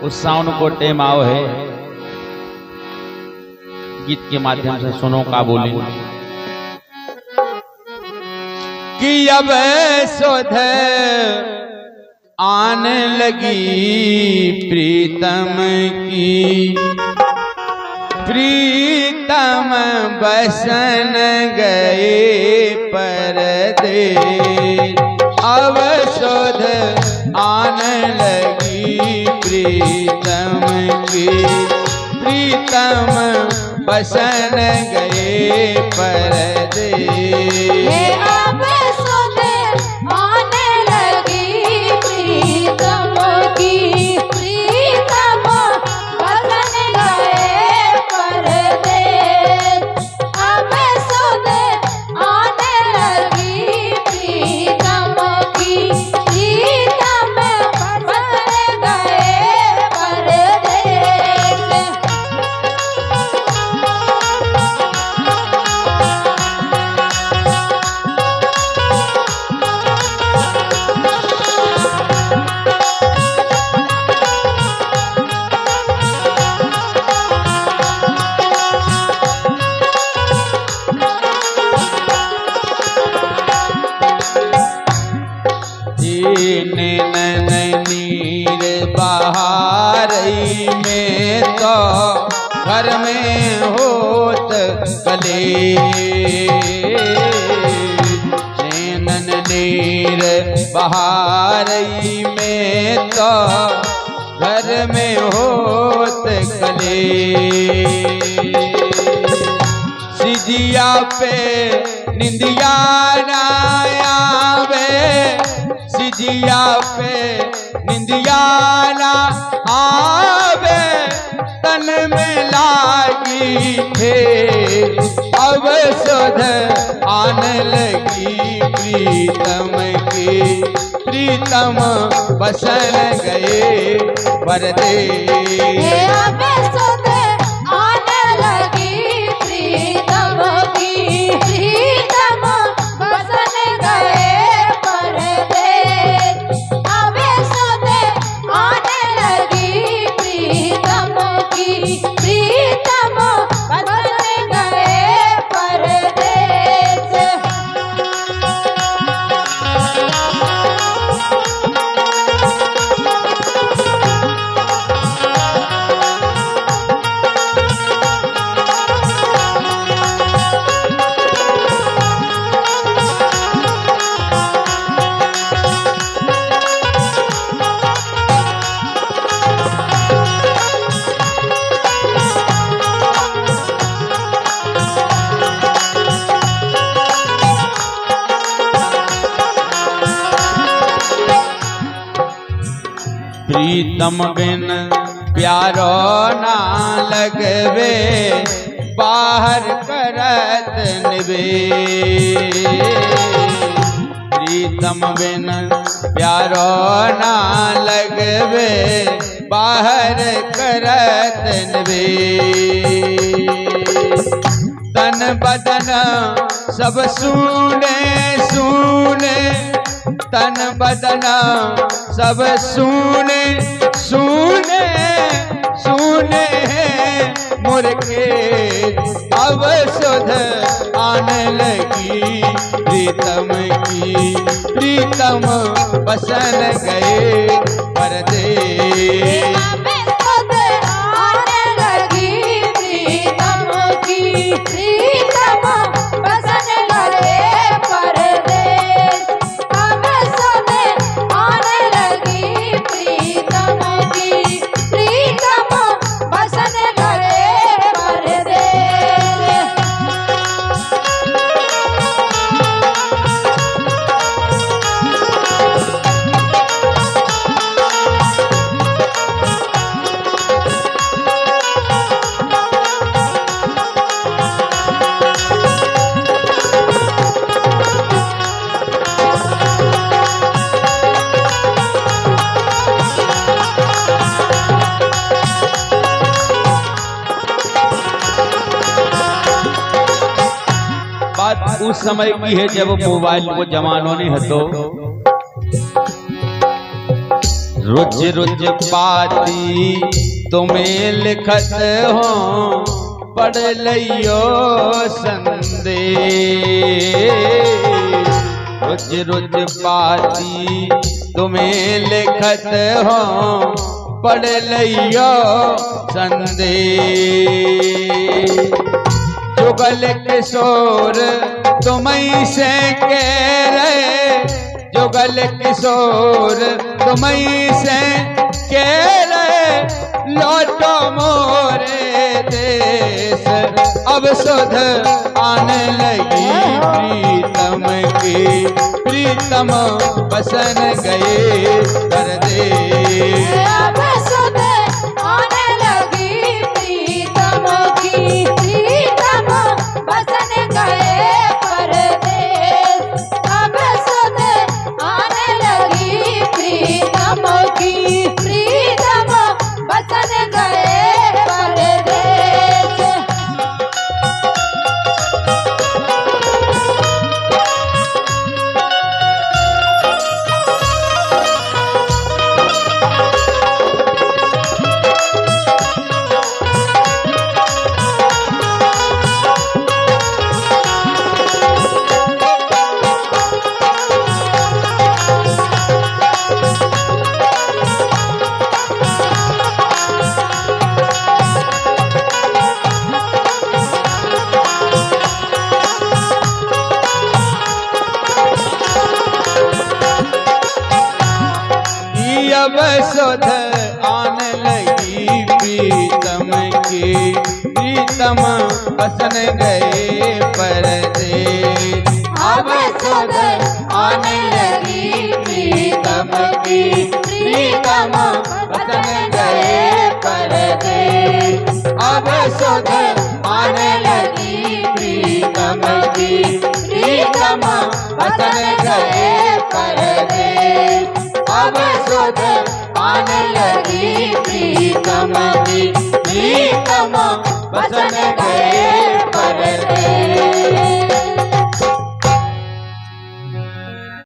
उस साउंड को टेम आओ है, गीत के माध्यम से सुनो का बोली कि अब सुध आने लगी प्रीतम की, प्रीतम बसन गए परदेस। अब सुध आने लगी प्रीतम की, प्रीतम बसन गए परदेस। अब सुध आने लगी प्रीतम की, प्रीतम बसन गए परदेस। अब सुध आने लगी प्रीतम की, प्रीतम बसन गए परदेस। नीर बहारई में तो घर में होत कले, नैनन नीर बहारई में तो घर में होत कले। सिजिया पे निंदिया ना आवे, सिजिया पे निंदिया ना आवे, तन में लागी थे। अब सुध आने लगी प्रीतम की, प्रीतम बसन गए परदेस। अब सुध आने लगी प्रीतम की, प्रीतम बसन गए परदेस। अब सुध आने लगी प्रीतम की, प्रीतम बसन गए परदेस। प्रीतम बिन प्यारो ना लगवे, बाहर करत निवेश। प्रीतम बिन प्यारो ना लगवे, बाहर करत निवेश। तन बदन सब सूने सूने, तन बदन सब सूने सूने सूने मुर्गे। अब सुध आने लगी प्रीतम की, प्रीतम बसन गए परदेस। अब सुध आने लगी प्रीतम की, प्रीतम बसन गए परदेस। अब सुध आने लगी प्रीतम की, प्रीतम बसन गए परदेस। बात उस समय की है जब मोबाइल को जमानों ने हतो रुच रुच पाती तुम्हें लिखत हो पढ़ लियो संदेश। रुच रुच पाती तुम्हें लिखत हो पढ़ लियो संदेश। जुगल किशोर तुम्हीं से कह रहे, जुगल किशोर तुम्हीं से कह रहे, लौटो मोरे देश। अब सुध आने लगी प्रीतम की, प्रीतम बसन गए परदेश। अब सुध आने लगी प्रीतम की, प्रीतम बसन गए परदेश। अब सुध आने लगी प्रीतम की, प्रीतम बसन गए परदेश। अब सुध आने लगी प्रीतम की, प्रीतम बसन गए परदेश। अब सुध आने लगी प्रीतम की, प्रीतम बसन गए परदेश। अब सुध आने लगी प्रीतम की, प्रीतम बसन गए परदेश। अब सुध आने लगी प्रीतम की, प्रीतम